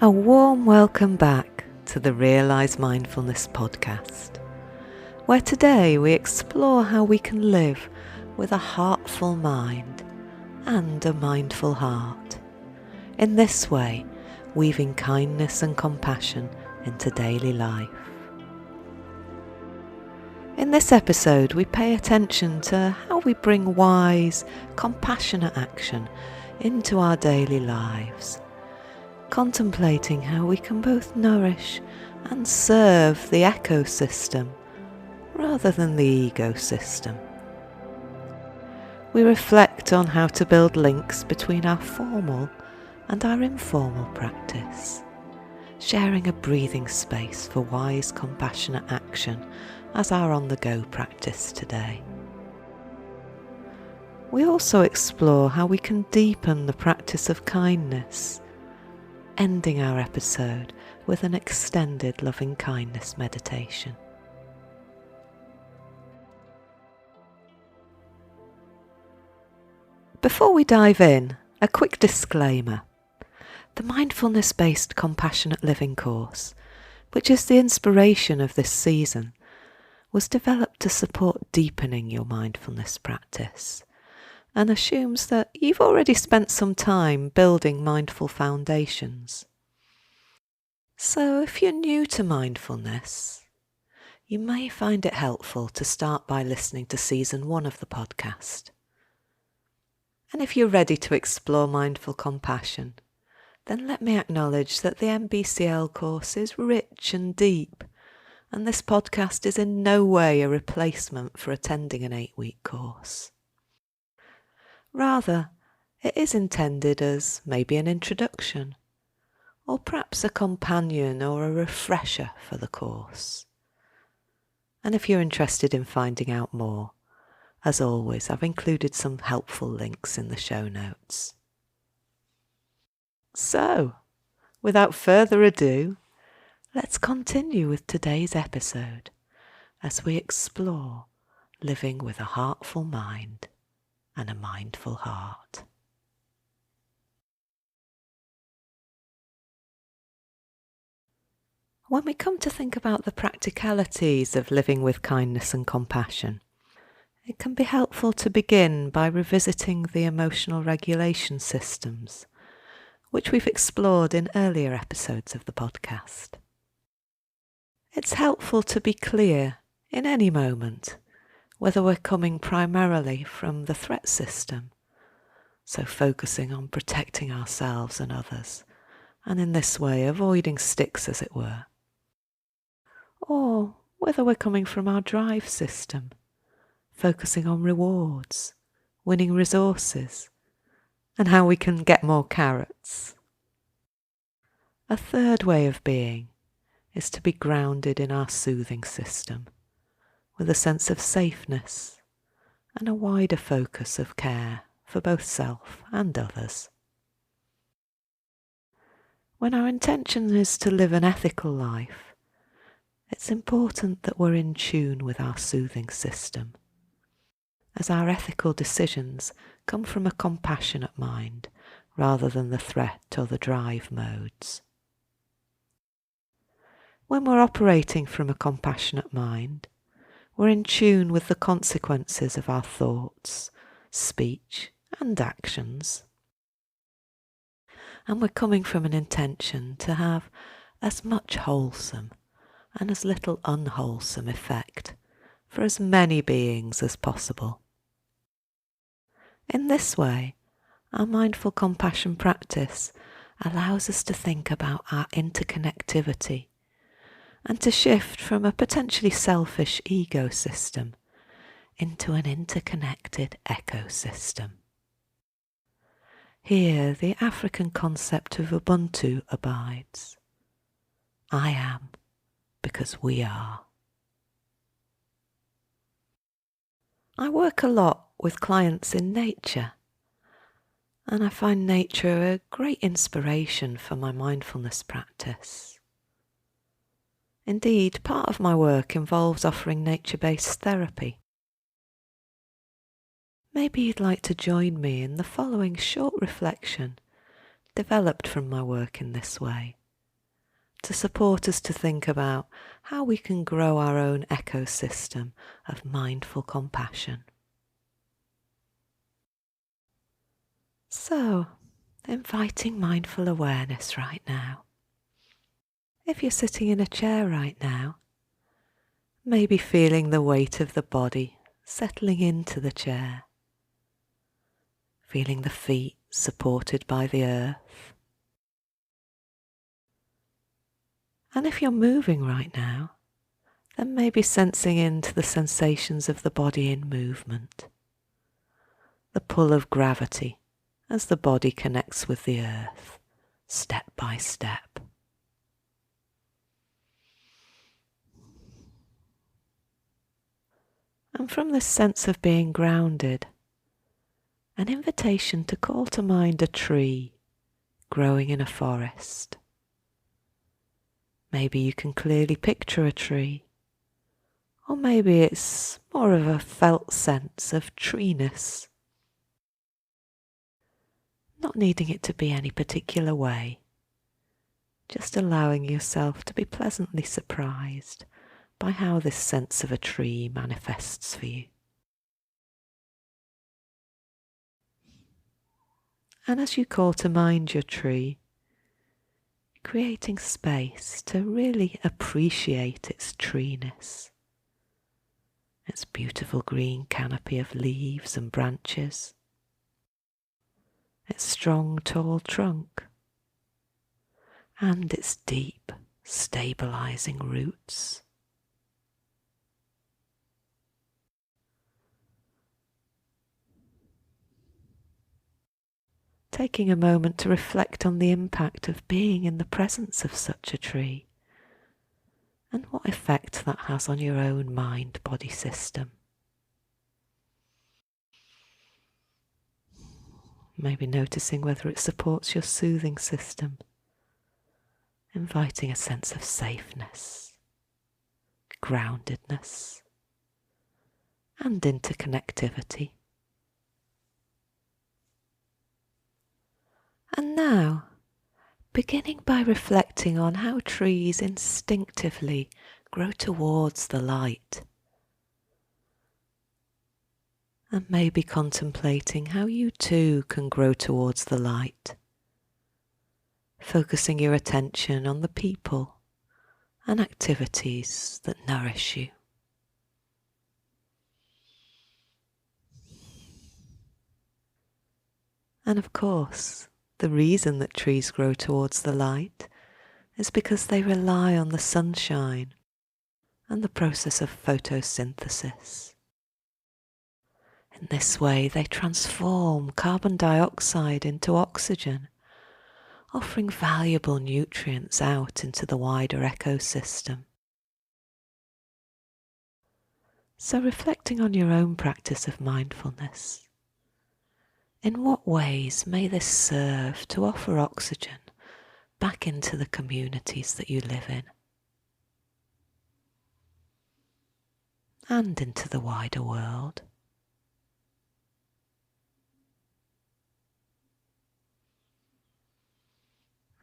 A warm welcome back to the Realise Mindfulness podcast, where today we explore how we can live with a heartful mind and a mindful heart. In this way, weaving kindness and compassion into daily life. In this episode, we pay attention to how we bring wise, compassionate action into our daily lives, contemplating how we can both nourish and serve the ecosystem rather than the ecosystem. We reflect on how to build links between our formal and our informal practice, sharing a breathing space for wise, compassionate action as our on-the-go practice today. We also explore how we can deepen the practice of kindness, ending our episode with an extended loving kindness meditation. Before we dive in, a quick disclaimer. The mindfulness-based compassionate living course, which is the inspiration of this season, was developed to support deepening your mindfulness practice and assumes that you've already spent some time building mindful foundations. So if you're new to mindfulness, you may find it helpful to start by listening to season 1 of the podcast. And if you're ready to explore mindful compassion, then let me acknowledge that the MBCL course is rich and deep, and this podcast is in no way a replacement for attending an 8-week course. Rather, it is intended as maybe an introduction, or perhaps a companion or a refresher for the course. And if you're interested in finding out more, as always, I've included some helpful links in the show notes. So, without further ado, let's continue with today's episode as we explore living with a heartful mind and a mindful heart. When we come to think about the practicalities of living with kindness and compassion, it can be helpful to begin by revisiting the emotional regulation systems, which we've explored in earlier episodes of the podcast. It's helpful to be clear in any moment whether we're coming primarily from the threat system, so focusing on protecting ourselves and others, and in this way avoiding sticks as it were, or whether we're coming from our drive system, focusing on rewards, winning resources, and how we can get more carrots. A third way of being is to be grounded in our soothing system, with a sense of safeness and a wider focus of care for both self and others. When our intention is to live an ethical life, it's important that we're in tune with our soothing system, as our ethical decisions come from a compassionate mind rather than the threat or the drive modes. When we're operating from a compassionate mind, we're in tune with the consequences of our thoughts, speech, and actions. And we're coming from an intention to have as much wholesome and as little unwholesome effect for as many beings as possible. In this way, our mindful compassion practice allows us to think about our interconnectivity and to shift from a potentially selfish ego system into an interconnected ecosystem. Here, the African concept of Ubuntu abides. I am because we are. I work a lot with clients in nature, and I find nature a great inspiration for my mindfulness practice. Indeed, part of my work involves offering nature-based therapy. Maybe you'd like to join me in the following short reflection developed from my work in this way, to support us to think about how we can grow our own ecosystem of mindful compassion. So, inviting mindful awareness right now. If you're sitting in a chair right now, maybe feeling the weight of the body settling into the chair, feeling the feet supported by the earth. And if you're moving right now, then maybe sensing into the sensations of the body in movement, the pull of gravity as the body connects with the earth, step by step. And from this sense of being grounded, an invitation to call to mind a tree growing in a forest. Maybe you can clearly picture a tree, or maybe it's more of a felt sense of treeness. Not needing it to be any particular way, just allowing yourself to be pleasantly surprised by how this sense of a tree manifests for you. And as you call to mind your tree, creating space to really appreciate its treeness, its beautiful green canopy of leaves and branches, its strong tall trunk, and its deep stabilizing roots. Taking a moment to reflect on the impact of being in the presence of such a tree and what effect that has on your own mind-body system. Maybe noticing whether it supports your soothing system, inviting a sense of safeness, groundedness, and interconnectivity. And now, beginning by reflecting on how trees instinctively grow towards the light, and maybe contemplating how you too can grow towards the light, focusing your attention on the people and activities that nourish you. And of course, the reason that trees grow towards the light is because they rely on the sunshine and the process of photosynthesis. In this way, they transform carbon dioxide into oxygen, offering valuable nutrients out into the wider ecosystem. So, reflecting on your own practice of mindfulness, in what ways may this serve to offer oxygen back into the communities that you live in and into the wider world?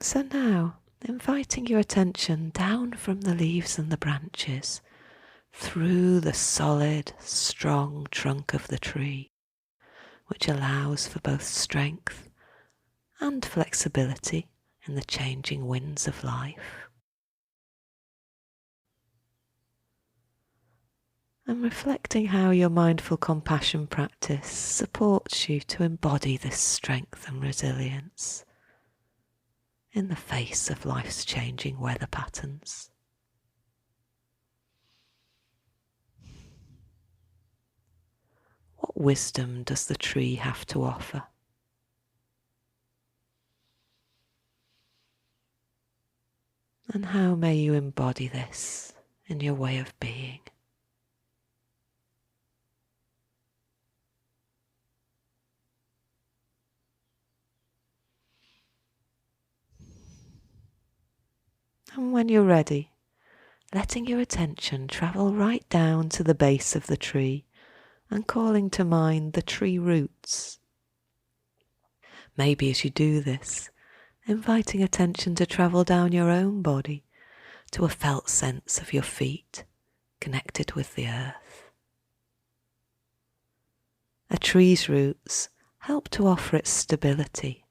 So now, inviting your attention down from the leaves and the branches, through the solid, strong trunk of the tree, which allows for both strength and flexibility in the changing winds of life. And reflecting how your mindful compassion practice supports you to embody this strength and resilience in the face of life's changing weather patterns. What wisdom does the tree have to offer? And how may you embody this in your way of being? And when you're ready, letting your attention travel right down to the base of the tree and calling to mind the tree roots. Maybe as you do this, inviting attention to travel down your own body to a felt sense of your feet connected with the earth. A tree's roots help to offer it stability,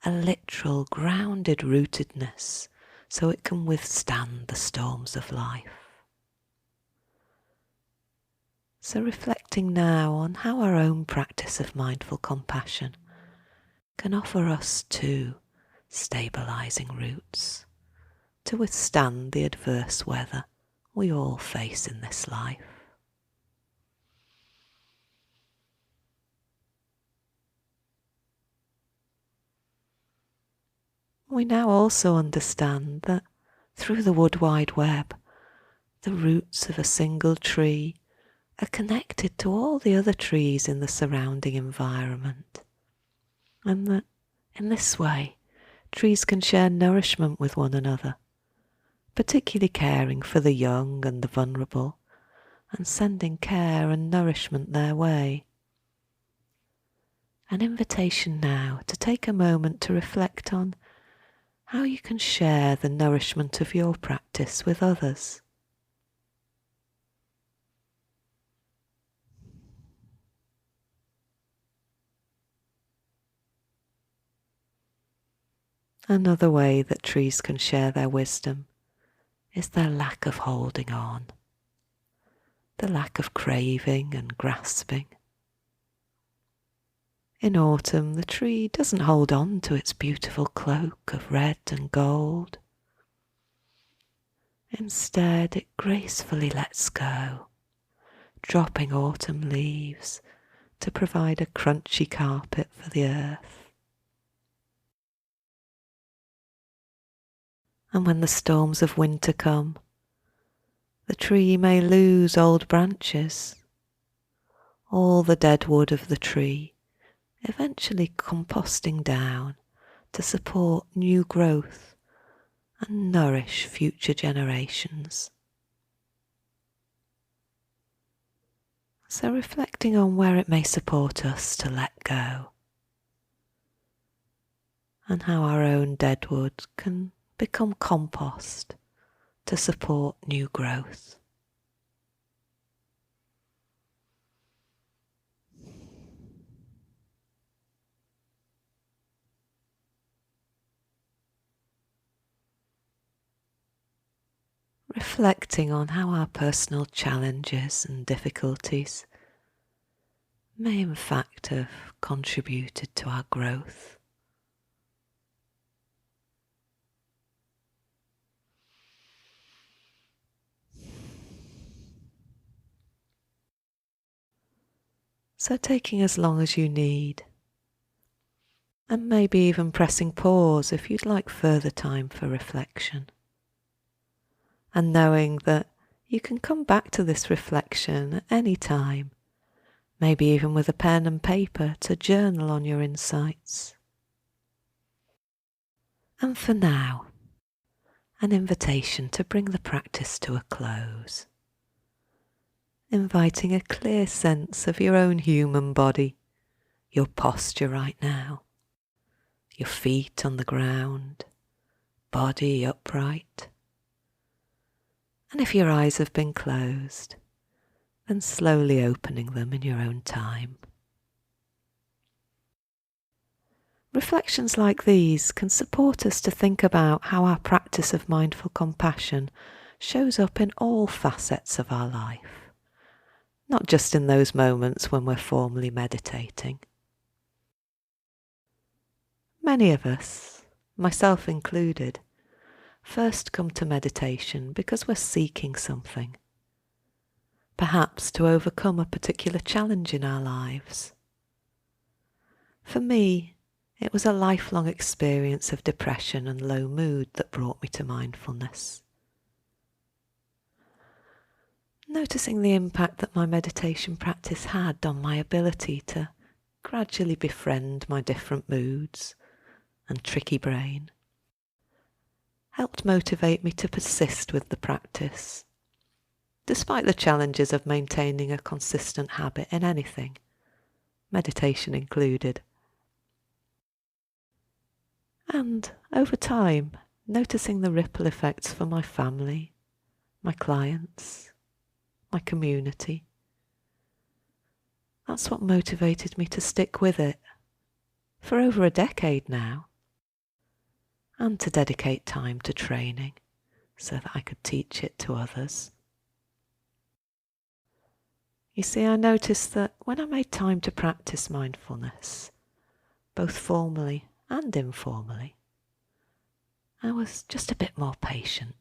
a literal grounded rootedness so it can withstand the storms of life. So reflecting now on how our own practice of mindful compassion can offer us too stabilising roots to withstand the adverse weather we all face in this life. We now also understand that through the wood wide web, the roots of a single tree are connected to all the other trees in the surrounding environment, and that in this way trees can share nourishment with one another, particularly caring for the young and the vulnerable, and sending care and nourishment their way. An invitation now to take a moment to reflect on how you can share the nourishment of your practice with others. Another way that trees can share their wisdom is their lack of holding on, the lack of craving and grasping. In autumn, the tree doesn't hold on to its beautiful cloak of red and gold. Instead, it gracefully lets go, dropping autumn leaves to provide a crunchy carpet for the earth. And when the storms of winter come, the tree may lose old branches, all the dead wood of the tree eventually composting down to support new growth and nourish future generations. So reflecting on where it may support us to let go, and how our own dead wood can become compost to support new growth. Reflecting on how our personal challenges and difficulties may in fact have contributed to our growth. So taking as long as you need, and maybe even pressing pause if you'd like further time for reflection. And knowing that you can come back to this reflection at any time, maybe even with a pen and paper to journal on your insights. And for now, an invitation to bring the practice to a close, inviting a clear sense of your own human body, your posture right now, your feet on the ground, body upright. And if your eyes have been closed, then slowly opening them in your own time. Reflections like these can support us to think about how our practice of mindful compassion shows up in all facets of our life, not just in those moments when we're formally meditating. Many of us, myself included, first come to meditation because we're seeking something, perhaps to overcome a particular challenge in our lives. For me, it was a lifelong experience of depression and low mood that brought me to mindfulness. Noticing the impact that my meditation practice had on my ability to gradually befriend my different moods and tricky brain helped motivate me to persist with the practice, despite the challenges of maintaining a consistent habit in anything, meditation included. And over time, noticing the ripple effects for my family, my clients, my community. That's what motivated me to stick with it for over a decade now, and to dedicate time to training so that I could teach it to others. You see, I noticed that when I made time to practice mindfulness, both formally and informally, I was just a bit more patient,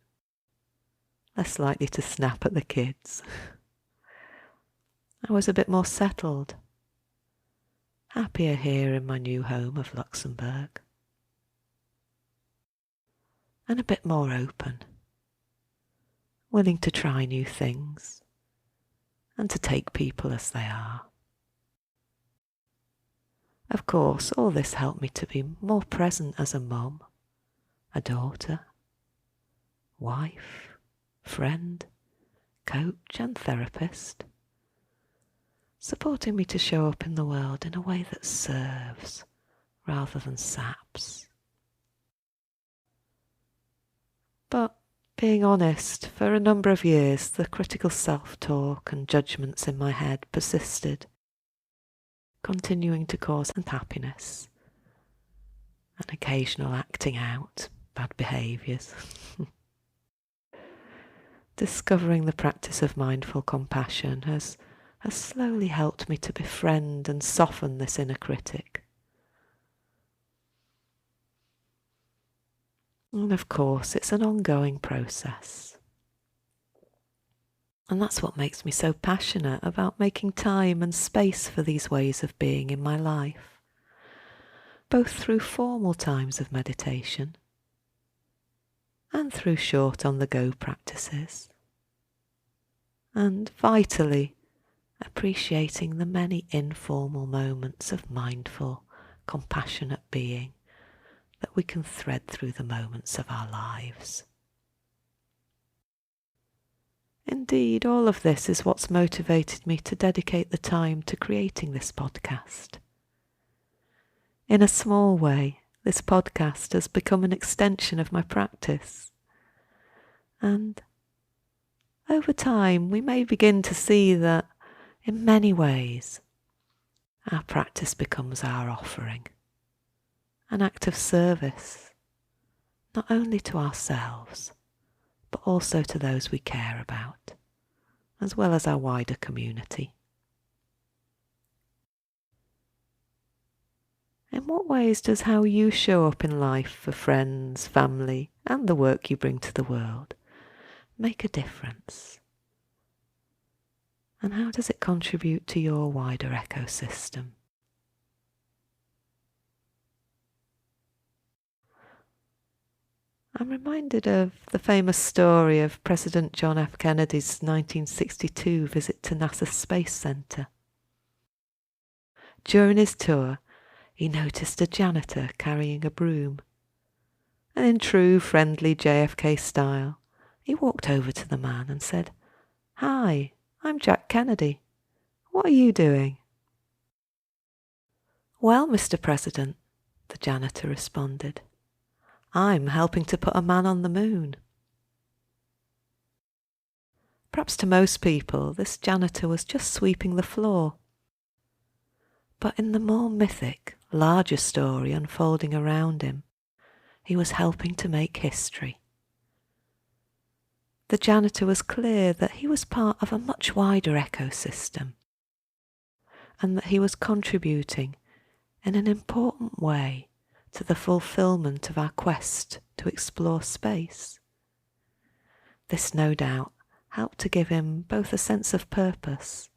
less likely to snap at the kids. I was a bit more settled, happier here in my new home of Luxembourg, and a bit more open, willing to try new things and to take people as they are. Of course, all this helped me to be more present as a mum, a daughter, wife, friend, coach and therapist, supporting me to show up in the world in a way that serves rather than saps. But being honest, for a number of years the critical self-talk and judgments in my head persisted, continuing to cause unhappiness, an occasional acting out, bad behaviours. Discovering the practice of mindful compassion has slowly helped me to befriend and soften this inner critic. And of course, it's an ongoing process. And that's what makes me so passionate about making time and space for these ways of being in my life, both through formal times of meditation and through short on-the-go practices. And vitally, appreciating the many informal moments of mindful, compassionate being that we can thread through the moments of our lives. Indeed, all of this is what's motivated me to dedicate the time to creating this podcast. In a small way, this podcast has become an extension of my practice. And over time, we may begin to see that, in many ways, our practice becomes our offering, an act of service, not only to ourselves, but also to those we care about, as well as our wider community. In what ways does how you show up in life for friends, family, and the work you bring to the world make a difference? And how does it contribute to your wider ecosystem? I'm reminded of the famous story of President John F. Kennedy's 1962 visit to NASA's Space Center. During his tour, he noticed a janitor carrying a broom, and in true friendly JFK style, he walked over to the man and said, "Hi, I'm Jack Kennedy. What are you doing?" "Well, Mr. President," the janitor responded, "I'm helping to put a man on the moon." Perhaps to most people, this janitor was just sweeping the floor. But in the more mythic, larger story unfolding around him, he was helping to make history. The janitor was clear that he was part of a much wider ecosystem, and that he was contributing in an important way to the fulfillment of our quest to explore space. This, no doubt, helped to give him both a sense of purpose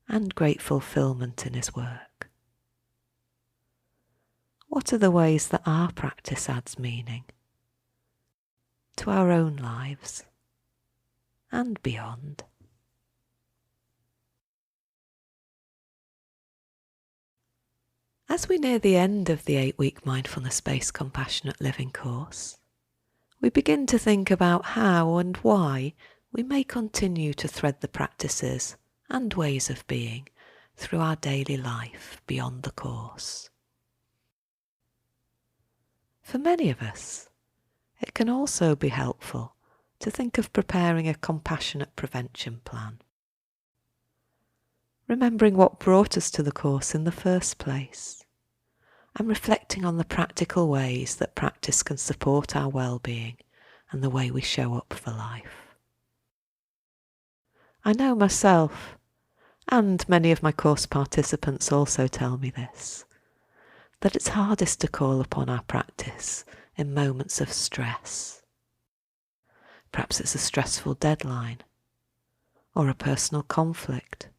and great fulfillment in his work. What are the ways that our practice adds meaning to our own lives and beyond? As we near the end of the 8-week mindfulness-based compassionate living course, we begin to think about how and why we may continue to thread the practices and ways of being through our daily life beyond the course. For many of us, It can also be helpful to think of preparing a compassionate prevention plan, remembering what brought us to the course in the first place, and reflecting on the practical ways that practice can support our well-being and the way we show up for life. I know myself, and many of my course participants also tell me this, that it's hardest to call upon our practice in moments of stress. Perhaps it's a stressful deadline, or a personal conflict,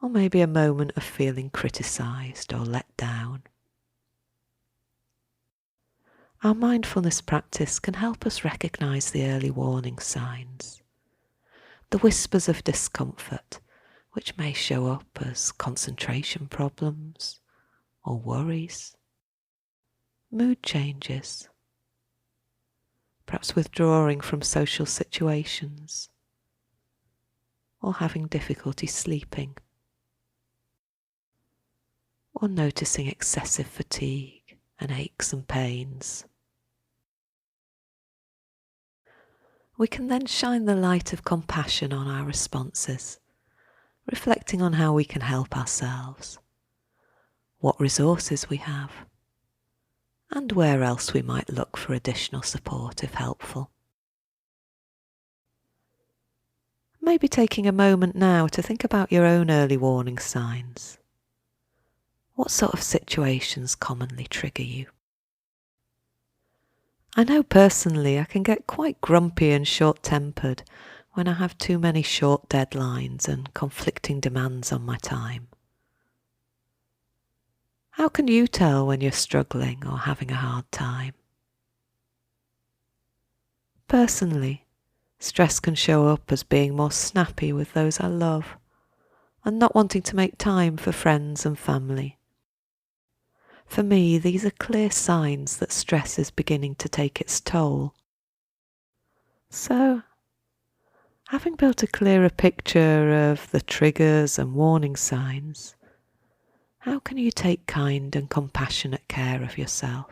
or maybe a moment of feeling criticised or let down. Our mindfulness practice can help us recognise the early warning signs, the whispers of discomfort which may show up as concentration problems or worries, mood changes, perhaps withdrawing from social situations, or having difficulty sleeping, or noticing excessive fatigue and aches and pains. We can then shine the light of compassion on our responses, reflecting on how we can help ourselves, what resources we have, and where else we might look for additional support if helpful. Maybe taking a moment now to think about your own early warning signs. What sort of situations commonly trigger you? I know personally I can get quite grumpy and short-tempered when I have too many short deadlines and conflicting demands on my time. How can you tell when you're struggling or having a hard time? Personally, stress can show up as being more snappy with those I love and not wanting to make time for friends and family. For me, these are clear signs that stress is beginning to take its toll. So, having built a clearer picture of the triggers and warning signs, how can you take kind and compassionate care of yourself?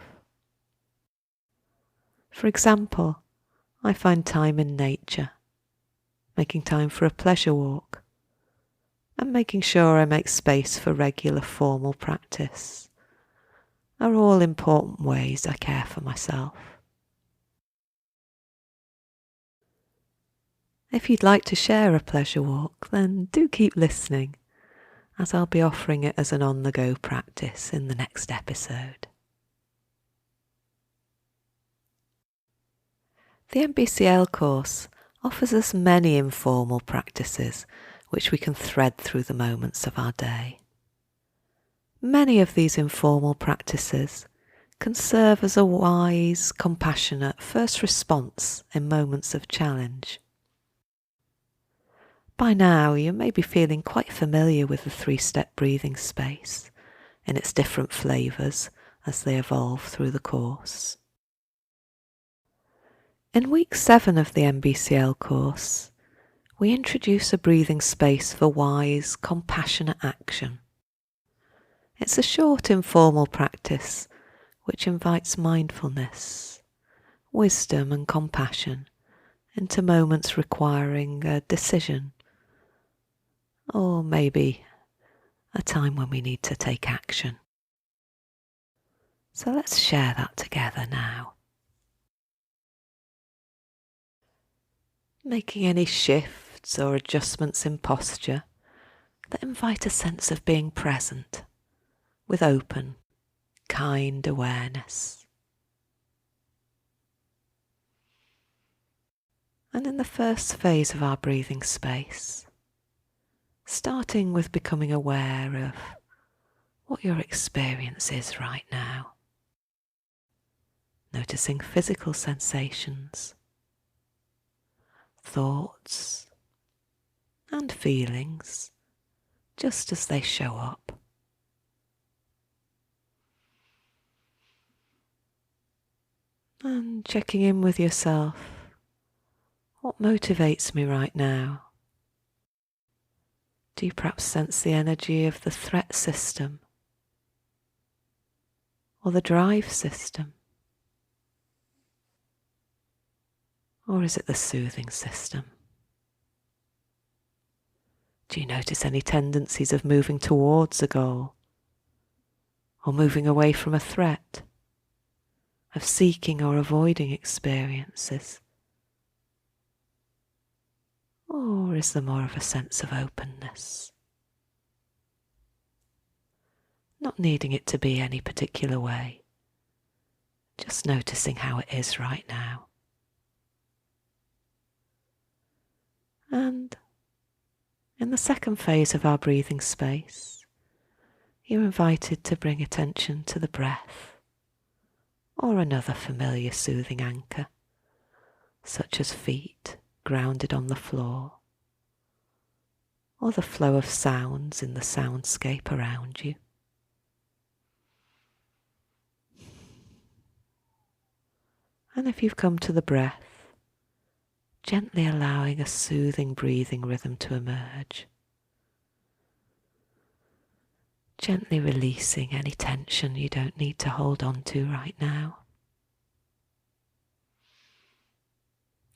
For example, I find time in nature, making time for a pleasure walk, and making sure I make space for regular formal practice are all important ways I care for myself. If you'd like to share a pleasure walk, then do keep listening, as I'll be offering it as an on-the-go practice in the next episode. The MBCL course offers us many informal practices which we can thread through the moments of our day. Many of these informal practices can serve as a wise, compassionate first response in moments of challenge. By now, you may be feeling quite familiar with the 3-step breathing space in its different flavours as they evolve through the course. In week 7 of the MBCL course, we introduce a breathing space for wise, compassionate action. It's a short, informal practice which invites mindfulness, wisdom and compassion into moments requiring a decision, or maybe a time when we need to take action. So let's share that together now. Making any shifts or adjustments in posture that invite a sense of being present with open, kind awareness. And in the first phase of our breathing space, starting with becoming aware of what your experience is right now. Noticing physical sensations, thoughts, and feelings just as they show up. And checking in with yourself. What motivates me right now? Do you perhaps sense the energy of the threat system or the drive system? Or is it the soothing system? Do you notice any tendencies of moving towards a goal? Or moving away from a threat? Of seeking or avoiding experiences? Or is there more of a sense of openness? Not needing it to be any particular way, just noticing how it is right now. And in the second phase of our breathing space, you're invited to bring attention to the breath or another familiar soothing anchor, such as feet grounded on the floor, or the flow of sounds in the soundscape around you. And if you've come to the breath, gently allowing a soothing breathing rhythm to emerge. Gently releasing any tension you don't need to hold on to right now.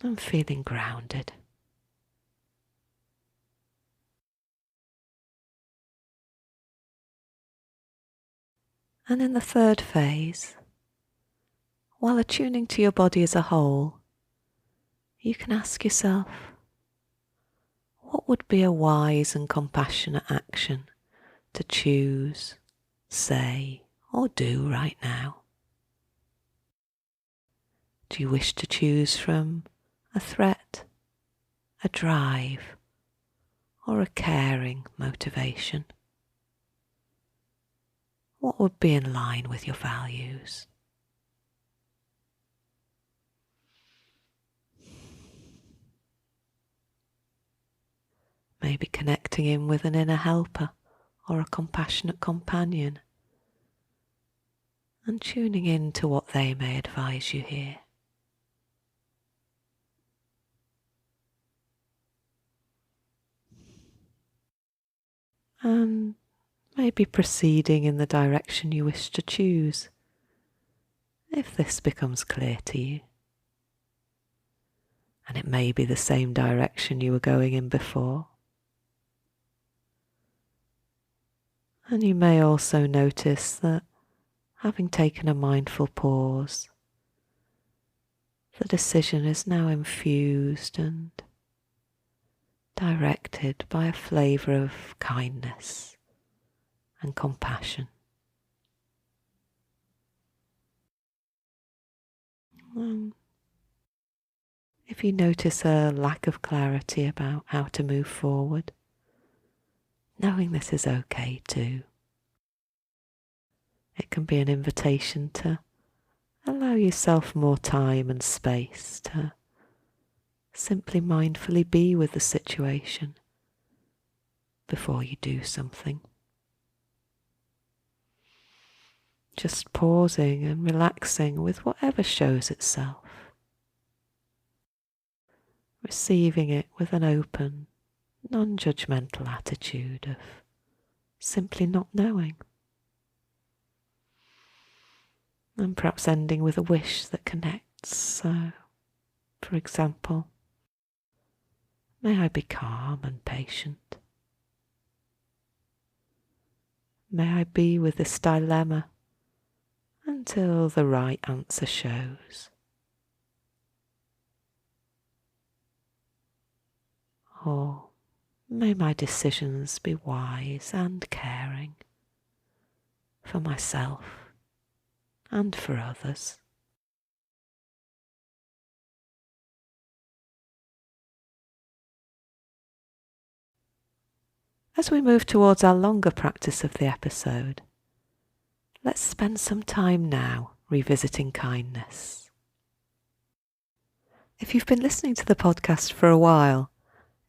And feeling grounded. And in the third phase, while attuning to your body as a whole, you can ask yourself, what would be a wise and compassionate action to choose, say, or do right now? Do you wish to choose from a threat, a drive, or a caring motivation? What would be in line with your values? Maybe connecting in with an inner helper or a compassionate companion, and tuning in to what they may advise you here. And maybe proceeding in the direction you wish to choose, if this becomes clear to you. And it may be the same direction you were going in before. And you may also notice that, having taken a mindful pause, the decision is now infused and directed by a flavour of kindness and compassion. If you notice a lack of clarity about how to move forward, knowing this is okay too. It can be an invitation to allow yourself more time and space to simply mindfully be with the situation before you do something. Just pausing and relaxing with whatever shows itself. Receiving it with an open, non-judgmental attitude of simply not knowing. And perhaps ending with a wish that connects. So, for example, may I be calm and patient. May I be with this dilemma until the right answer shows. Or may my decisions be wise and caring for myself and for others. As we move towards our longer practice of the episode, let's spend some time now revisiting kindness. If you've been listening to the podcast for a while,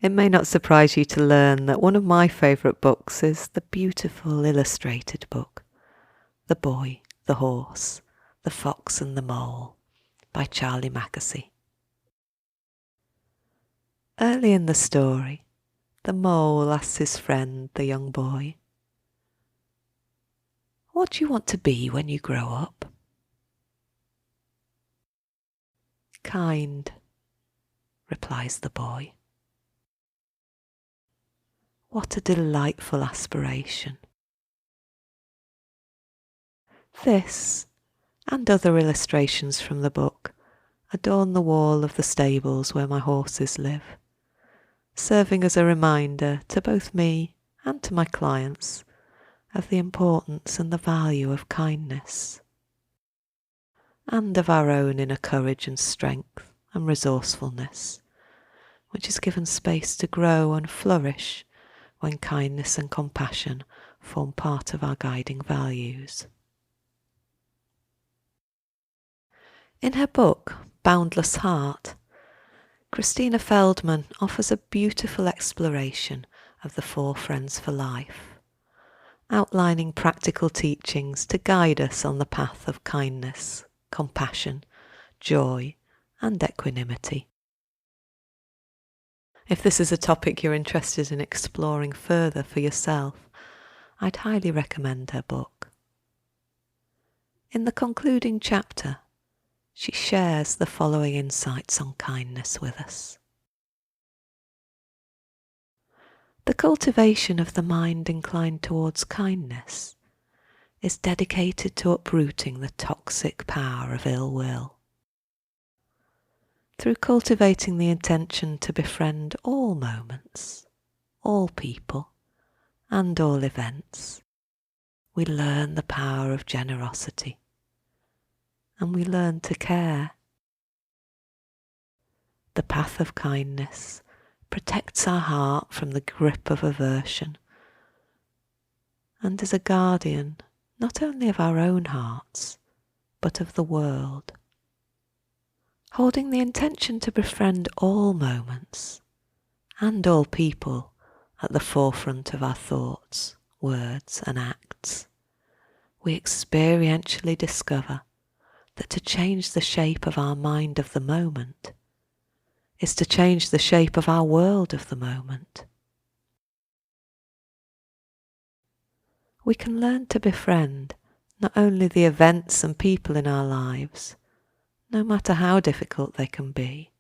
it may not surprise you to learn that one of my favourite books is the beautiful illustrated book, The Boy, the Horse, the Fox and the Mole by Charlie Mackesy. Early in the story, the mole asks his friend, the young boy, "What do you want to be when you grow up?" "Kind," replies the boy. What a delightful aspiration. This, and other illustrations from the book, adorn the wall of the stables where my horses live, serving as a reminder to both me and to my clients of the importance and the value of kindness, and of our own inner courage and strength and resourcefulness, which is given space to grow and flourish when kindness and compassion form part of our guiding values. In her book, Boundless Heart, Christina Feldman offers a beautiful exploration of the 4 Friends for Life, outlining practical teachings to guide us on the path of kindness, compassion, joy, and equanimity. If this is a topic you're interested in exploring further for yourself, I'd highly recommend her book. In the concluding chapter, she shares the following insights on kindness with us. The cultivation of the mind inclined towards kindness is dedicated to uprooting the toxic power of ill will. Through cultivating the intention to befriend all moments, all people, and all events, we learn the power of generosity, and we learn to care. The path of kindness protects our heart from the grip of aversion, and is a guardian not only of our own hearts, but of the world. Holding the intention to befriend all moments and all people at the forefront of our thoughts, words, and acts, we experientially discover that to change the shape of our mind of the moment is to change the shape of our world of the moment. We can learn to befriend not only the events and people in our lives, no matter how difficult they can be,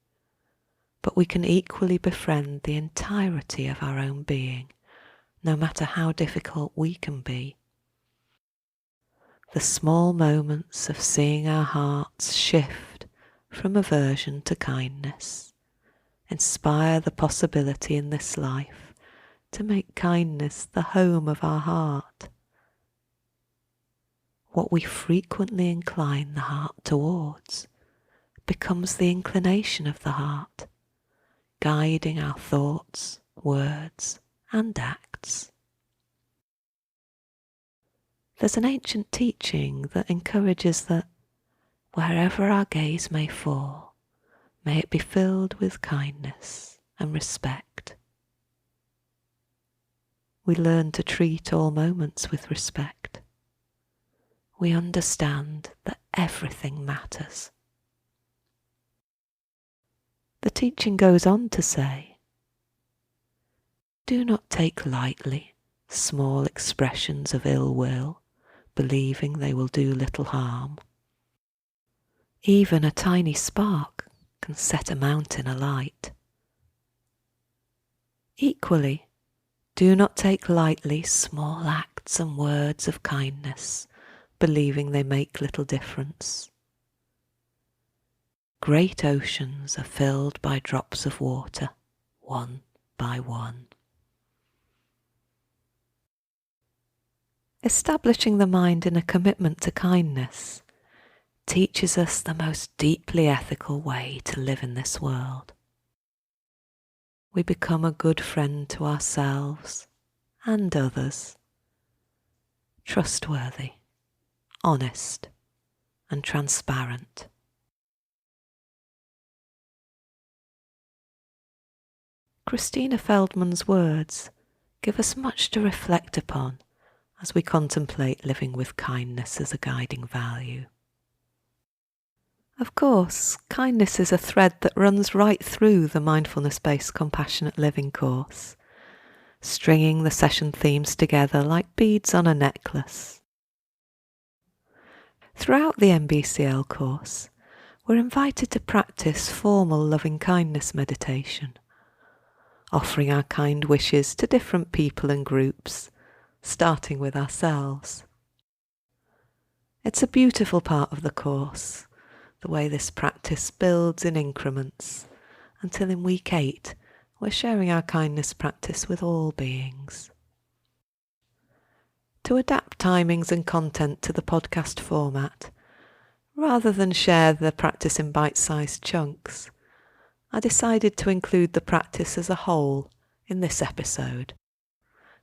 but we can equally befriend the entirety of our own being, no matter how difficult we can be. The small moments of seeing our hearts shift from aversion to kindness inspire the possibility in this life to make kindness the home of our heart. What we frequently incline the heart towards becomes the inclination of the heart, guiding our thoughts, words, and acts. There's an ancient teaching that encourages that wherever our gaze may fall, may it be filled with kindness and respect. We learn to treat all moments with respect. We understand that everything matters. The teaching goes on to say, do not take lightly small expressions of ill will, believing they will do little harm. Even a tiny spark can set a mountain alight. Equally, do not take lightly small acts and words of kindness, believing they make little difference. Great oceans are filled by drops of water, one by one. Establishing the mind in a commitment to kindness teaches us the most deeply ethical way to live in this world. We become a good friend to ourselves and others, trustworthy, honest, and transparent. Christina Feldman's words give us much to reflect upon as we contemplate living with kindness as a guiding value. Of course, kindness is a thread that runs right through the mindfulness-based compassionate living course, stringing the session themes together like beads on a necklace. Throughout the MBCL course, we're invited to practice formal loving-kindness meditation, offering our kind wishes to different people and groups, starting with ourselves. It's a beautiful part of the course, the way this practice builds in increments, until in week 8 we're sharing our kindness practice with all beings. To adapt timings and content to the podcast format, rather than share the practice in bite-sized chunks, I decided to include the practice as a whole in this episode,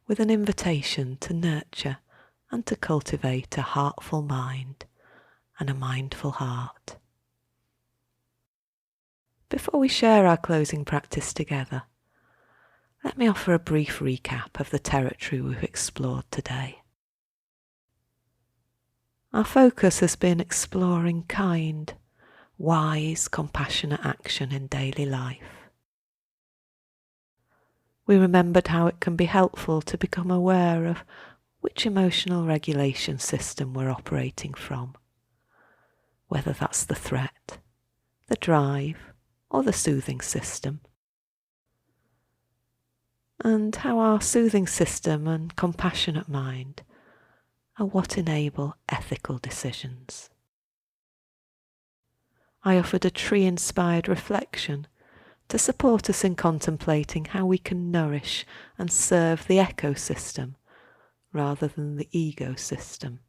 with an invitation to nurture and to cultivate a heartful mind and a mindful heart. Before we share our closing practice together, let me offer a brief recap of the territory we've explored today. Our focus has been exploring kind, wise, compassionate action in daily life. We remembered how it can be helpful to become aware of which emotional regulation system we're operating from, whether that's the threat, the drive, or the soothing system, and how our soothing system and compassionate mind are what enable ethical decisions. I offered a tree-inspired reflection to support us in contemplating how we can nourish and serve the ecosystem rather than the ego system.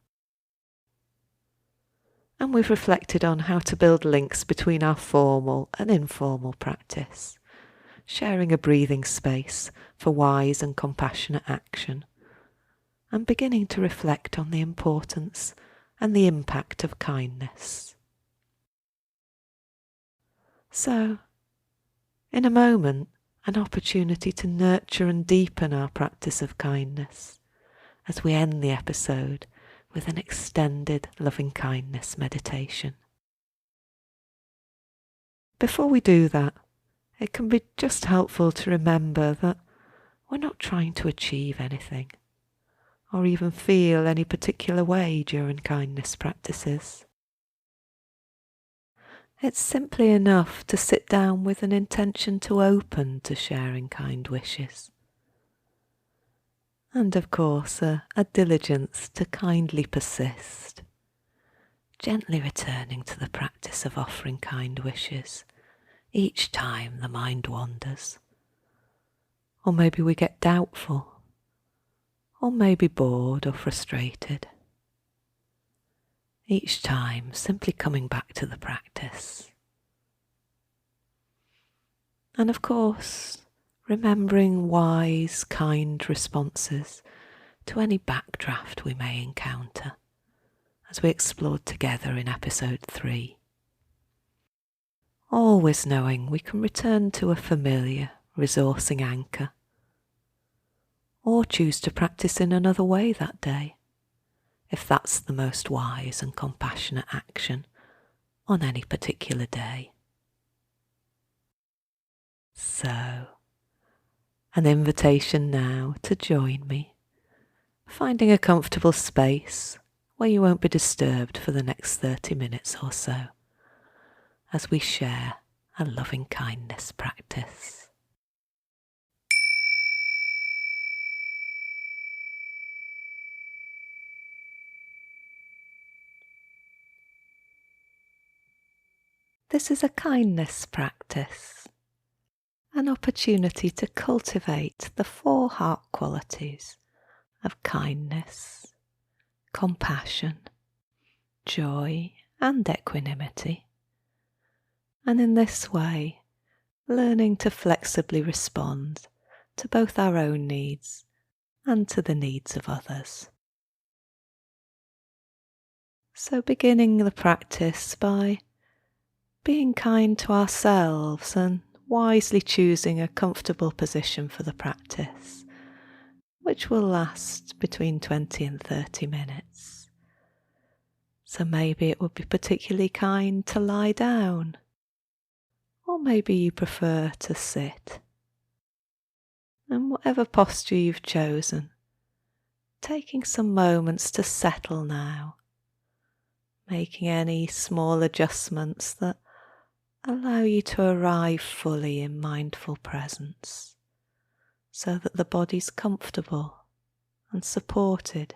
And we've reflected on how to build links between our formal and informal practice, sharing a breathing space for wise and compassionate action, and beginning to reflect on the importance and the impact of kindness. So, in a moment, an opportunity to nurture and deepen our practice of kindness as we end the episode with an extended loving-kindness meditation. Before we do that, it can be just helpful to remember that we're not trying to achieve anything or even feel any particular way during kindness practices. It's simply enough to sit down with an intention to open to sharing kind wishes. And of course, a diligence to kindly persist, gently returning to the practice of offering kind wishes each time the mind wanders. Or maybe we get doubtful, or maybe bored or frustrated. Each time simply coming back to the practice. And of course, remembering wise, kind responses to any backdraft we may encounter, as we explored together in episode 3. Always knowing we can return to a familiar, resourcing anchor, or choose to practice in another way that day, if that's the most wise and compassionate action on any particular day. So, an invitation now to join me, finding a comfortable space where you won't be disturbed for the next 30 minutes or so, as we share a loving kindness practice. This is a kindness practice, an opportunity to cultivate the 4 heart qualities of kindness, compassion, joy, and equanimity. And in this way, learning to flexibly respond to both our own needs and to the needs of others. So beginning the practice by being kind to ourselves and wisely choosing a comfortable position for the practice, which will last between 20 and 30 minutes. So maybe it would be particularly kind to lie down, or maybe you prefer to sit. And whatever posture you've chosen, taking some moments to settle now, making any small adjustments that allow you to arrive fully in mindful presence so that the body's comfortable and supported,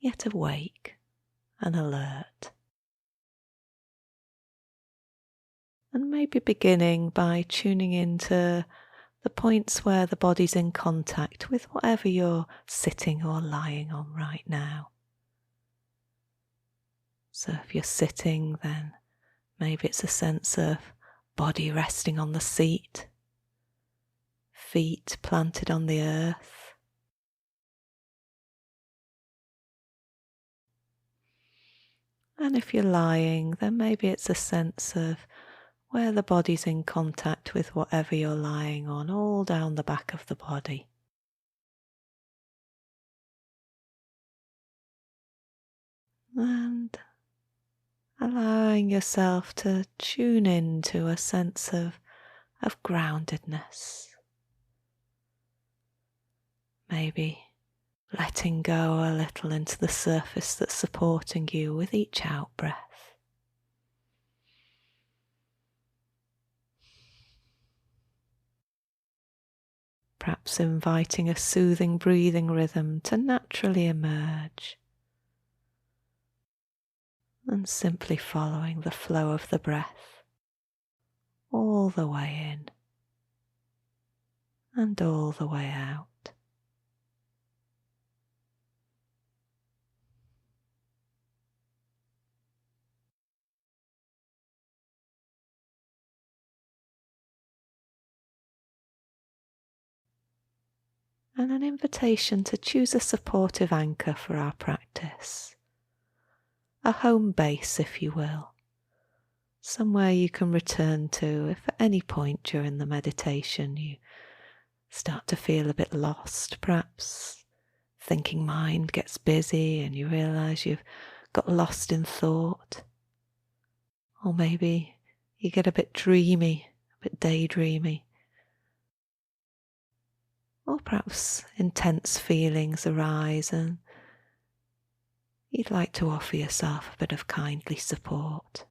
yet awake and alert. And maybe beginning by tuning into the points where the body's in contact with whatever you're sitting or lying on right now. So if you're sitting, then maybe it's a sense of body resting on the seat, feet planted on the earth. And if you're lying, then maybe it's a sense of where the body's in contact with whatever you're lying on, all down the back of the body. And allowing yourself to tune into a sense of groundedness. Maybe letting go a little into the surface that's supporting you with each out-breath. Perhaps inviting a soothing breathing rhythm to naturally emerge, and simply following the flow of the breath all the way in and all the way out. And an invitation to choose a supportive anchor for our practice. A home base, if you will. Somewhere you can return to if at any point during the meditation you start to feel a bit lost, perhaps thinking mind gets busy and you realise you've got lost in thought. Or maybe you get a bit dreamy, a bit daydreamy. Or perhaps intense feelings arise and you'd like to offer yourself a bit of kindly support.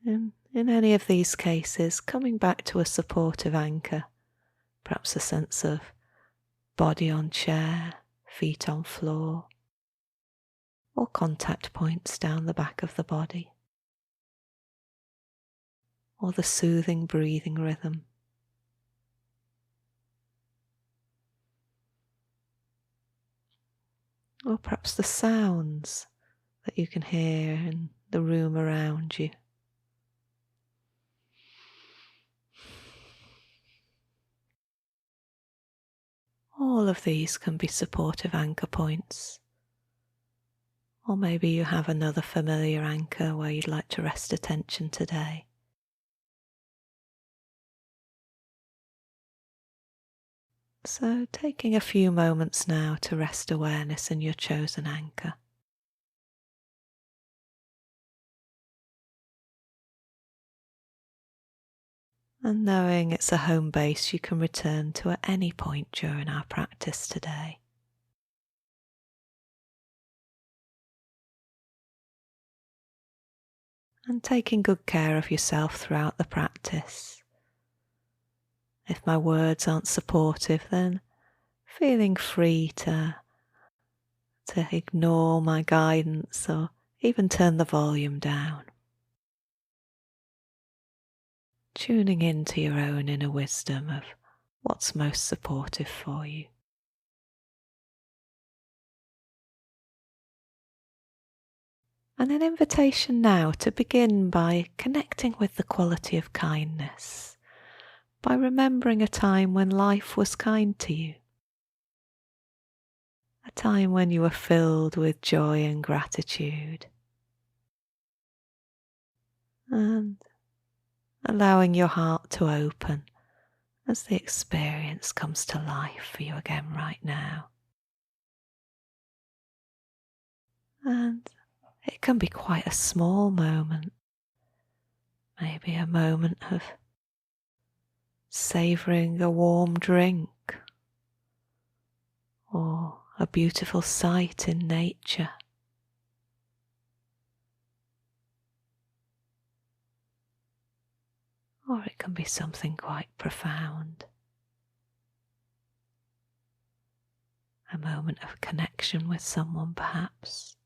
And in any of these cases, coming back to a supportive anchor, perhaps a sense of body on chair, feet on floor, or contact points down the back of the body, or the soothing breathing rhythm. Or perhaps the sounds that you can hear in the room around you. All of these can be supportive anchor points. Or maybe you have another familiar anchor where you'd like to rest attention today. So taking a few moments now to rest awareness in your chosen anchor. And knowing it's a home base you can return to at any point during our practice today. And taking good care of yourself throughout the practice. If my words aren't supportive, then feeling free to ignore my guidance or even turn the volume down. Tuning into your own inner wisdom of what's most supportive for you. And an invitation now to begin by connecting with the quality of kindness, by remembering a time when life was kind to you, a time when you were filled with joy and gratitude, and allowing your heart to open as the experience comes to life for you again right now. And it can be quite a small moment, maybe a moment of savouring a warm drink, or a beautiful sight in nature. Or it can be something quite profound. A moment of connection with someone perhaps.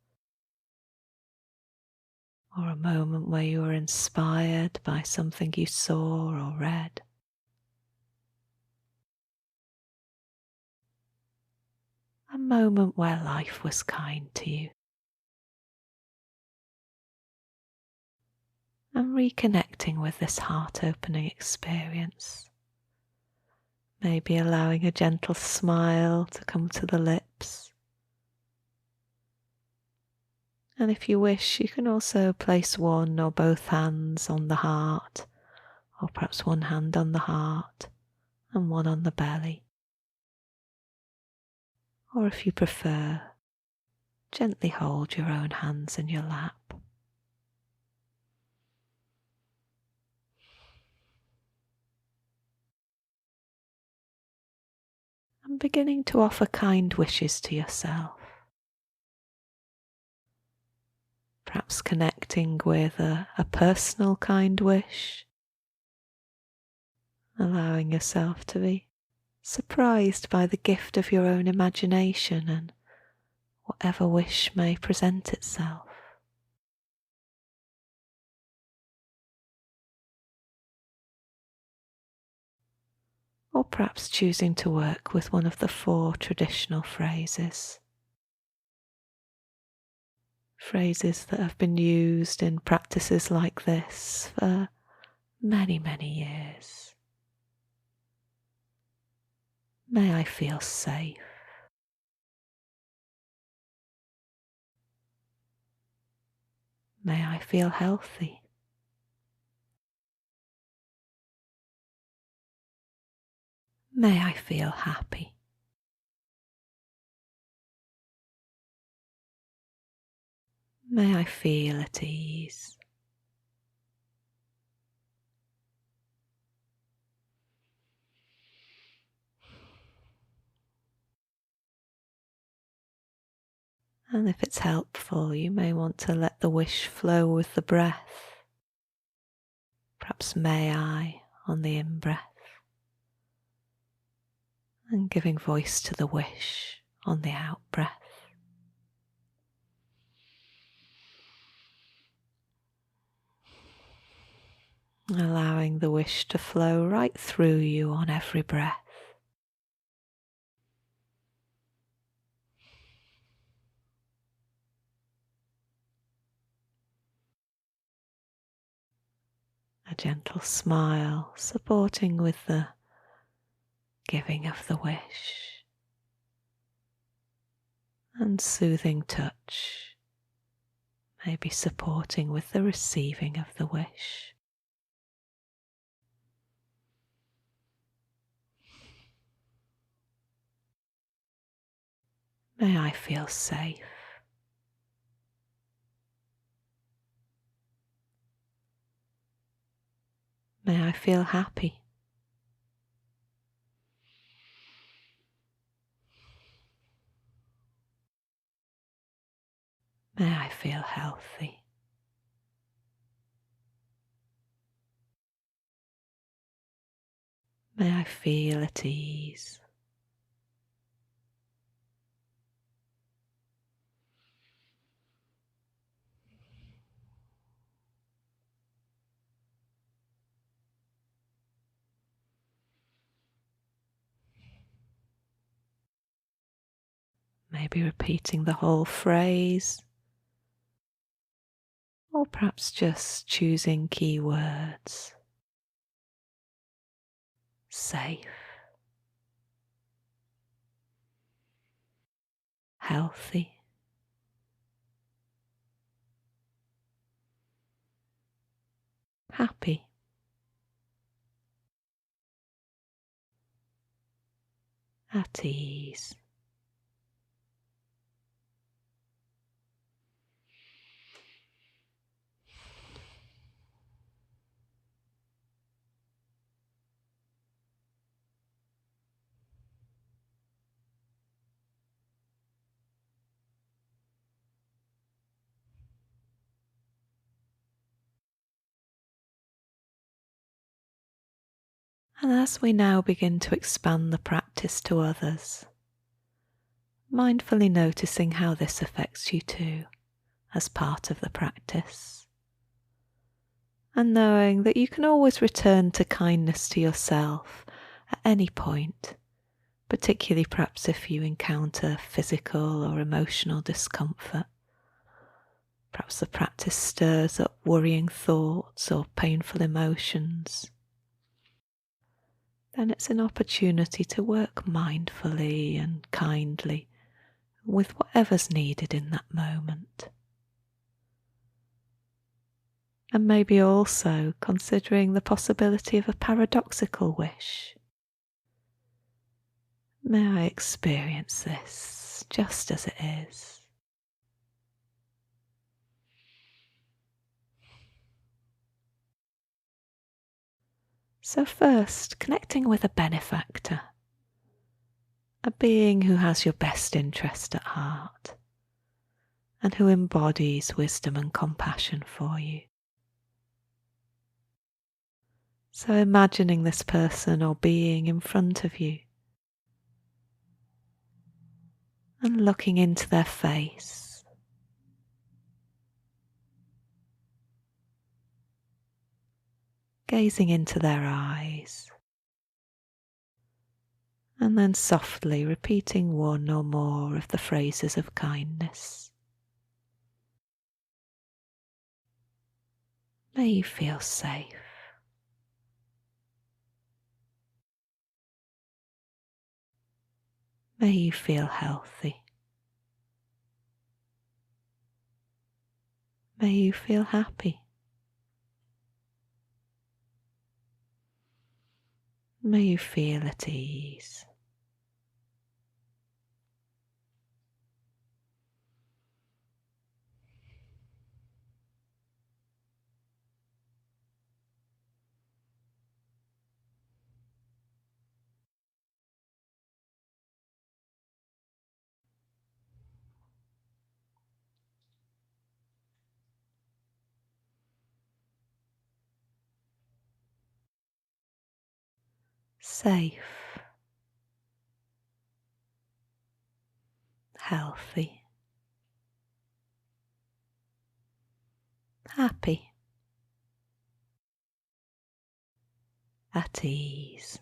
Or a moment where you were inspired by something you saw or read. A moment where life was kind to you. And reconnecting with this heart-opening experience. Maybe allowing a gentle smile to come to the lips. And if you wish, you can also place one or both hands on the heart, or perhaps one hand on the heart and one on the belly. Or if you prefer, gently hold your own hands in your lap. And beginning to offer kind wishes to yourself. Perhaps connecting with a personal kind wish. Allowing yourself to be surprised by the gift of your own imagination and whatever wish may present itself. Or perhaps choosing to work with one of the 4 traditional phrases. Phrases that have been used in practices like this for many, many years. May I feel safe. May I feel healthy. May I feel happy. May I feel at ease. And if it's helpful, you may want to let the wish flow with the breath. Perhaps may I on the in-breath. And giving voice to the wish on the out-breath. Allowing the wish to flow right through you on every breath. A gentle smile supporting with the giving of the wish. And soothing touch, maybe supporting with the receiving of the wish. May I feel safe. May I feel happy. May I feel healthy. May I feel at ease. Maybe repeating the whole phrase, or perhaps just choosing key words. Safe, healthy, happy, at ease. And as we now begin to expand the practice to others, mindfully noticing how this affects you too as part of the practice, and knowing that you can always return to kindness to yourself at any point, particularly perhaps if you encounter physical or emotional discomfort. Perhaps the practice stirs up worrying thoughts or painful emotions. Then it's an opportunity to work mindfully and kindly with whatever's needed in that moment. And maybe also considering the possibility of a paradoxical wish. May I experience this just as it is? So first, connecting with a benefactor, a being who has your best interest at heart and who embodies wisdom and compassion for you. So imagining this person or being in front of you and looking into their face, gazing into their eyes, and then softly repeating one or more of the phrases of kindness. May you feel safe. May you feel healthy. May you feel happy. May you feel at ease. Safe, healthy, happy, at ease.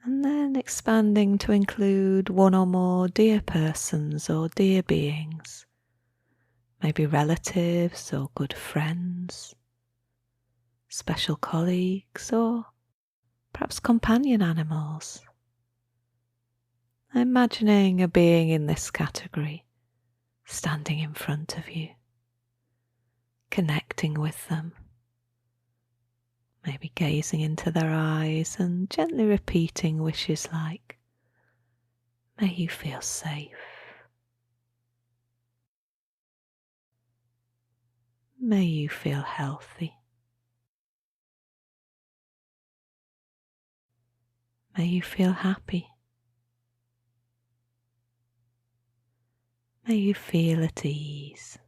And then expanding to include one or more dear persons or dear beings, maybe relatives or good friends, special colleagues, or perhaps companion animals. Imagining a being in this category standing in front of you, connecting with them, maybe gazing into their eyes and gently repeating wishes like, may you feel safe. May you feel healthy. May you feel happy. May you feel at ease.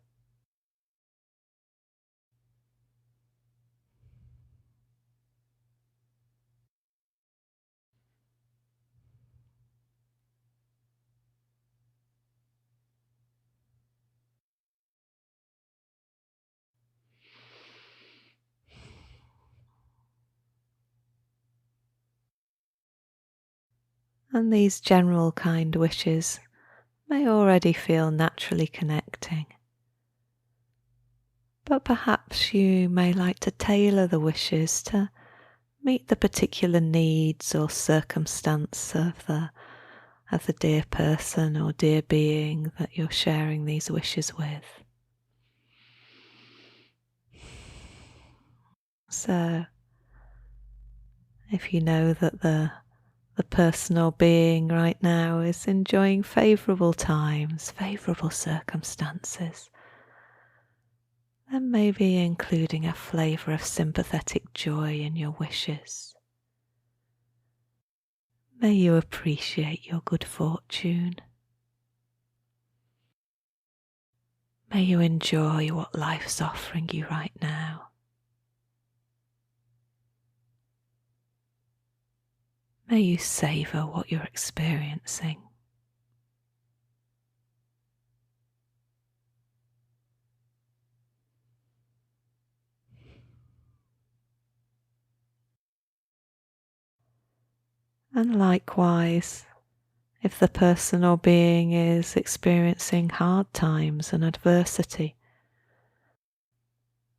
And these general kind wishes may already feel naturally connecting, but perhaps you may like to tailor the wishes to meet the particular needs or circumstance of the dear person or dear being that you're sharing these wishes with. So, if you know that the person or being right now is enjoying favourable times, favourable circumstances, then maybe including a flavour of sympathetic joy in your wishes. May you appreciate your good fortune. May you enjoy what life's offering you right now. May you savour what you're experiencing. And likewise, if the person or being is experiencing hard times and adversity,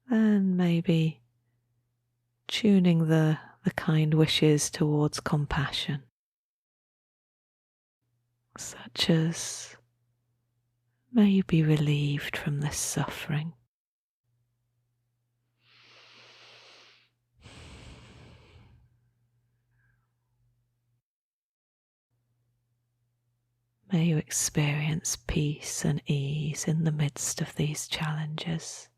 then maybe tuning the kind wishes towards compassion, such as, may you be relieved from this suffering. May you experience peace and ease in the midst of these challenges.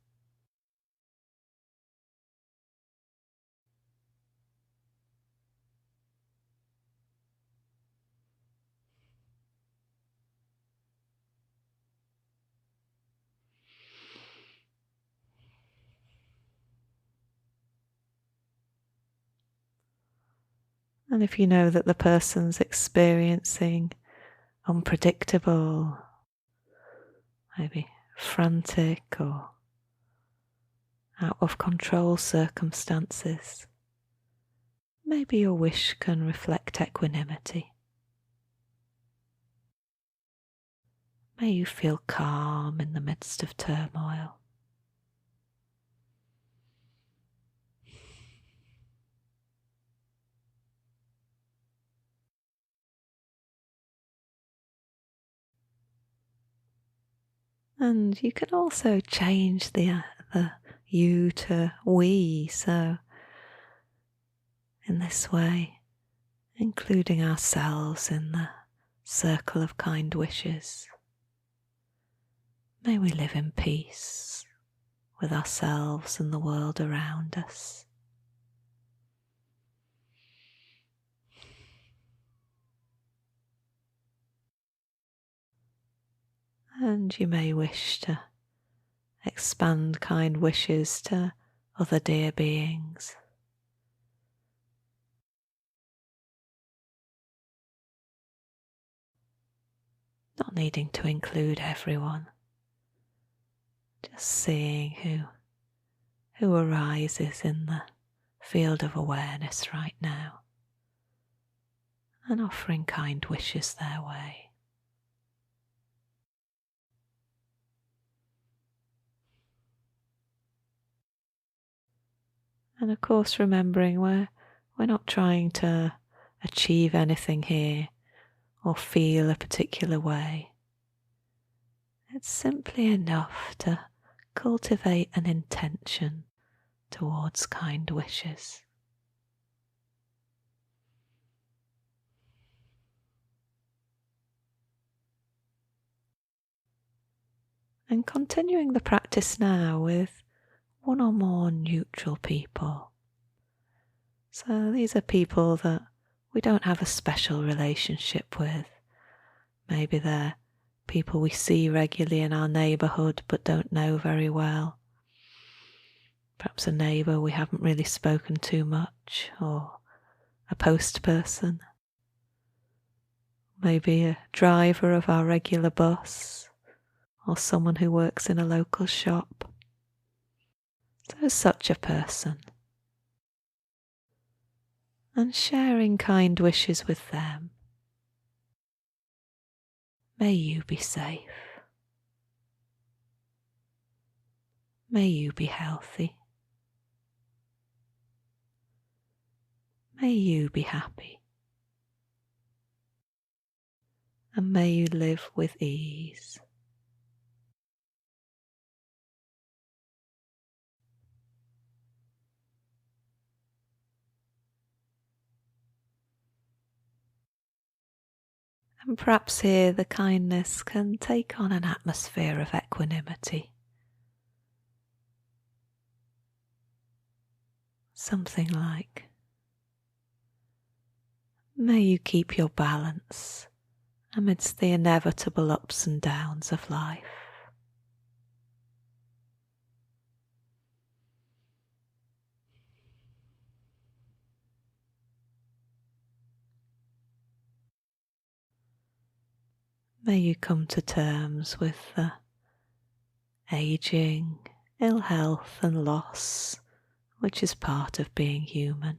And if you know that the person's experiencing unpredictable, maybe frantic or out of control circumstances, maybe your wish can reflect equanimity. May you feel calm in the midst of turmoil. And you can also change the you to we, so in this way, including ourselves in the circle of kind wishes. May we live in peace with ourselves and the world around us. And you may wish to expand kind wishes to other dear beings. Not needing to include everyone, just seeing who arises in the field of awareness right now and offering kind wishes their way. And of course, remembering we're not trying to achieve anything here or feel a particular way. It's simply enough to cultivate an intention towards kind wishes. And continuing the practice now with one or more neutral people. So these are people that we don't have a special relationship with. Maybe they're people we see regularly in our neighbourhood but don't know very well. Perhaps a neighbour we haven't really spoken to much, or a post person. Maybe a driver of our regular bus, or someone who works in a local shop. So such a person. And sharing kind wishes with them. May you be safe. May you be healthy. May you be happy. And may you live with ease. And perhaps here the kindness can take on an atmosphere of equanimity. Something like, may you keep your balance amidst the inevitable ups and downs of life. May you come to terms with the aging, ill health and loss, which is part of being human.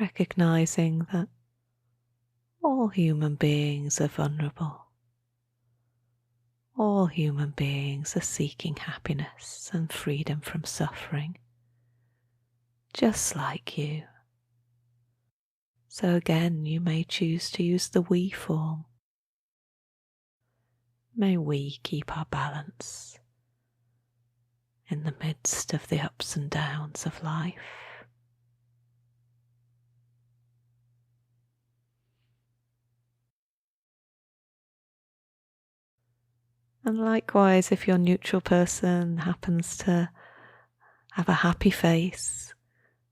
Recognizing that all human beings are vulnerable. All human beings are seeking happiness and freedom from suffering, just like you. So again, you may choose to use the we form. May we keep our balance in the midst of the ups and downs of life. And likewise, if your neutral person happens to have a happy face,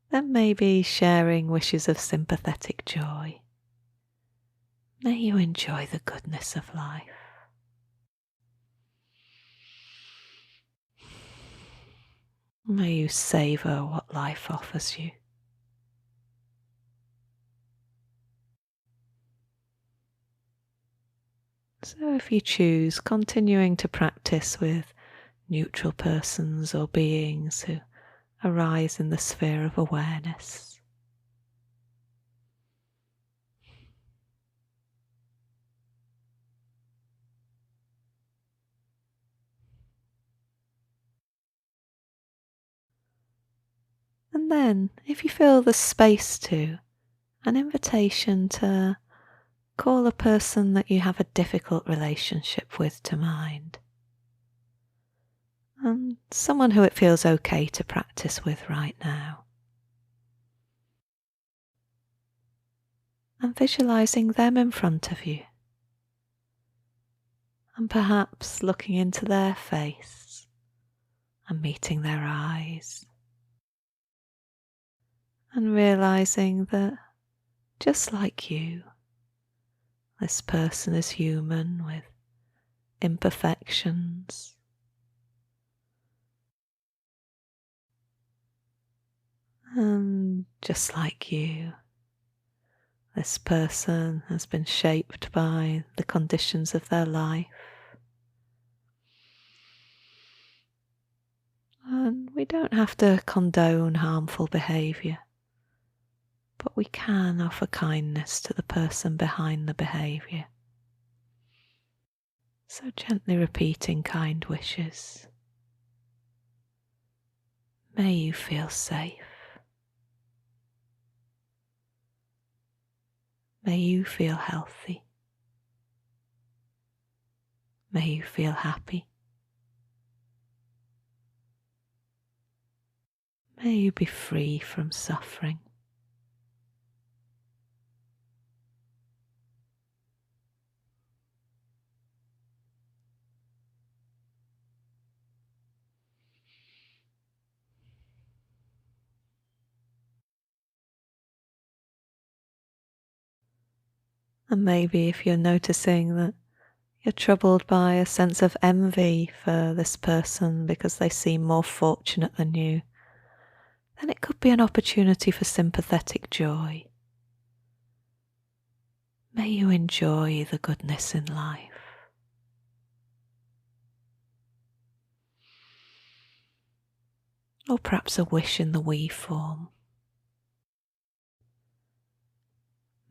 then maybe sharing wishes of sympathetic joy. May you enjoy the goodness of life. May you savour what life offers you. So if you choose continuing to practice with neutral persons or beings who arise in the sphere of awareness, and then if you feel the space to, an invitation to call a person that you have a difficult relationship with to mind, and someone who it feels okay to practice with right now. And visualizing them in front of you, and perhaps looking into their face and meeting their eyes, and realizing that just like you, this person is human with imperfections, and just like you, this person has been shaped by the conditions of their life. And we don't have to condone harmful behaviour, but we can offer kindness to the person behind the behaviour. So gently repeating kind wishes. May you feel safe. May you feel healthy. May you feel happy. May you be free from suffering. And maybe if you're noticing that you're troubled by a sense of envy for this person because they seem more fortunate than you, then it could be an opportunity for sympathetic joy. May you enjoy the goodness in life. Or perhaps a wish in the we form.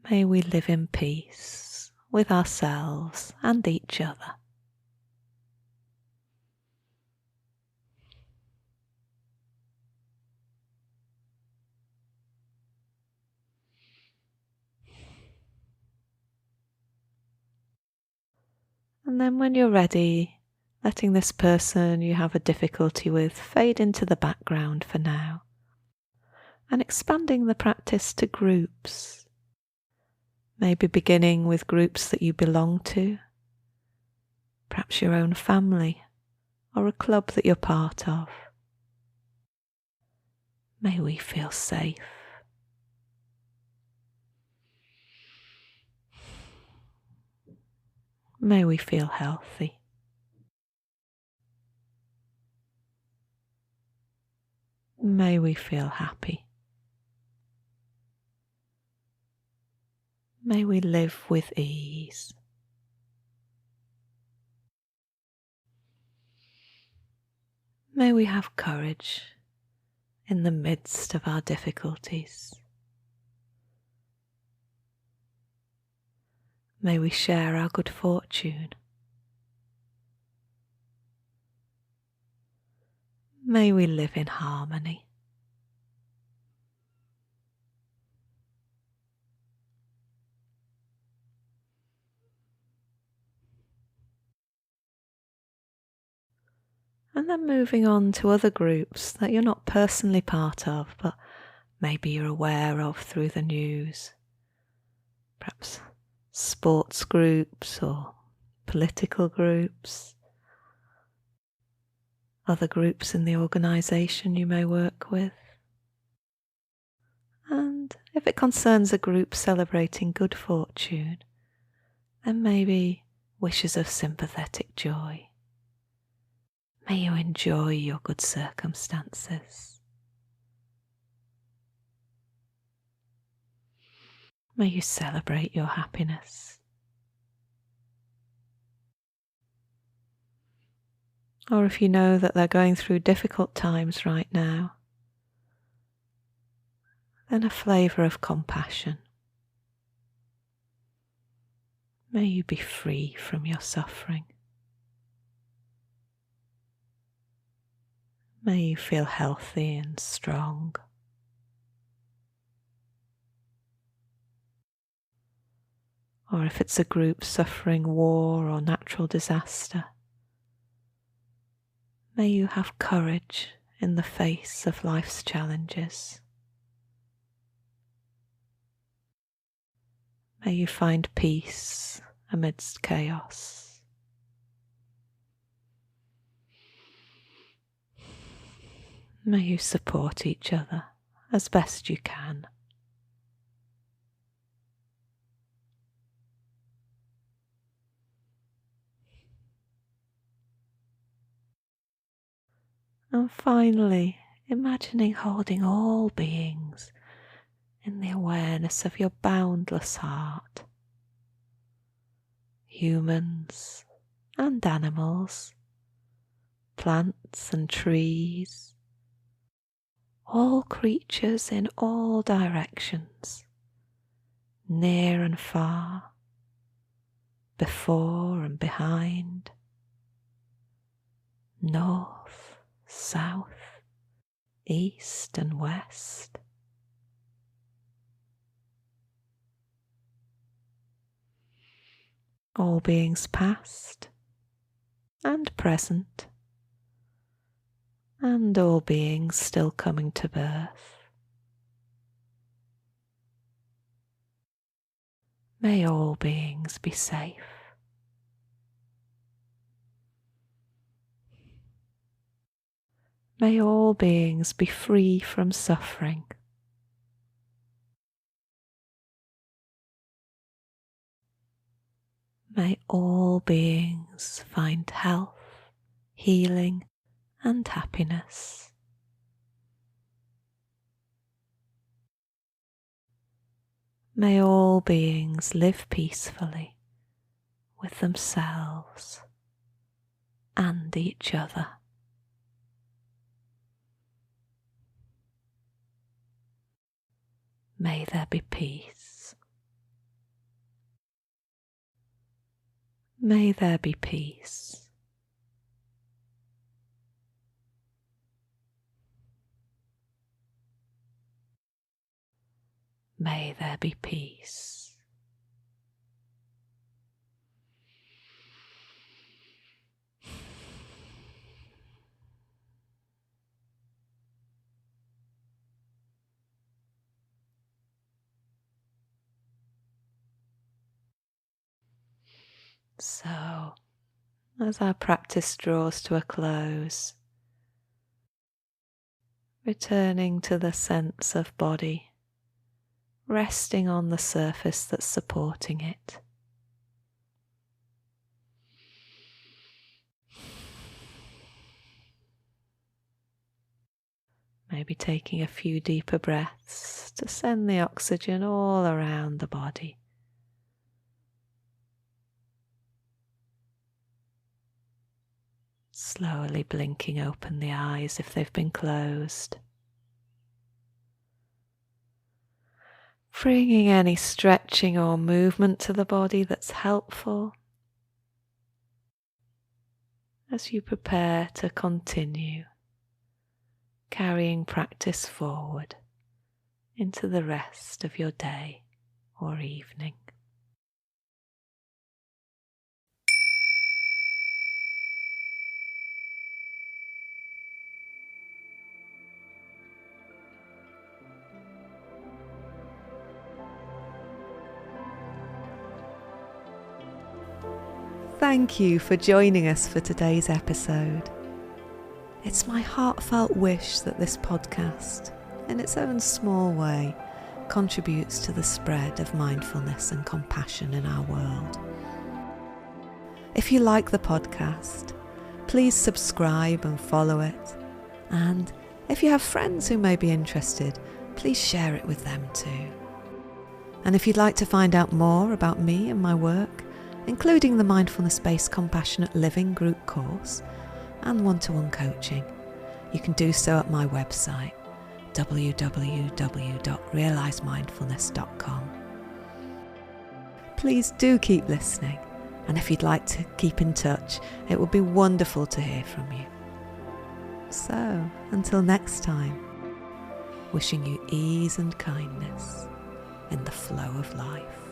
May we live in peace with ourselves and each other. And then when you're ready, letting this person you have a difficulty with fade into the background for now, and expanding the practice to groups. Maybe beginning with groups that you belong to, perhaps your own family or a club that you're part of. May we feel safe. May we feel healthy. may we feel happy. May we live with ease. May we have courage in the midst of our difficulties. May we share our good fortune. May we live in harmony. And then moving on to other groups that you're not personally part of, but maybe you're aware of through the news. Perhaps sports groups or political groups, other groups in the organisation you may work with. And if it concerns a group celebrating good fortune, then maybe wishes of sympathetic joy. May you enjoy your good circumstances. May you celebrate your happiness. Or if you know that they're going through difficult times right now, then a flavour of compassion. May you be free from your suffering. May you feel healthy and strong. Or if it's a group suffering war or natural disaster, may you have courage in the face of life's challenges. May you find peace amidst chaos. May you support each other as best you can. And finally, imagining holding all beings in the awareness of your boundless heart. Humans and animals, plants and trees, all creatures in all directions, near and far, before and behind, north, south, east and west. All beings past and present, and all beings still coming to birth. May all beings be safe. May all beings be free from suffering. May all beings find health, healing, and happiness. May all beings live peacefully with themselves and each other. May there be peace. May there be peace. May there be peace. So, as our practice draws to a close, returning to the sense of body, resting on the surface that's supporting it. Maybe taking a few deeper breaths to send the oxygen all around the body. Slowly blinking open the eyes if they've been closed. Bringing any stretching or movement to the body that's helpful as you prepare to continue carrying practice forward into the rest of your day or evening. Thank you for joining us for today's episode. It's my heartfelt wish that this podcast, in its own small way, contributes to the spread of mindfulness and compassion in our world. If you like the podcast, please subscribe and follow it. And if you have friends who may be interested, please share it with them too. And if you'd like to find out more about me and my work, including the Mindfulness-Based Compassionate Living group course and one-to-one coaching, you can do so at my website, www.realisemindfulness.com. Please do keep listening, and if you'd like to keep in touch, it would be wonderful to hear from you. So, until next time, wishing you ease and kindness in the flow of life.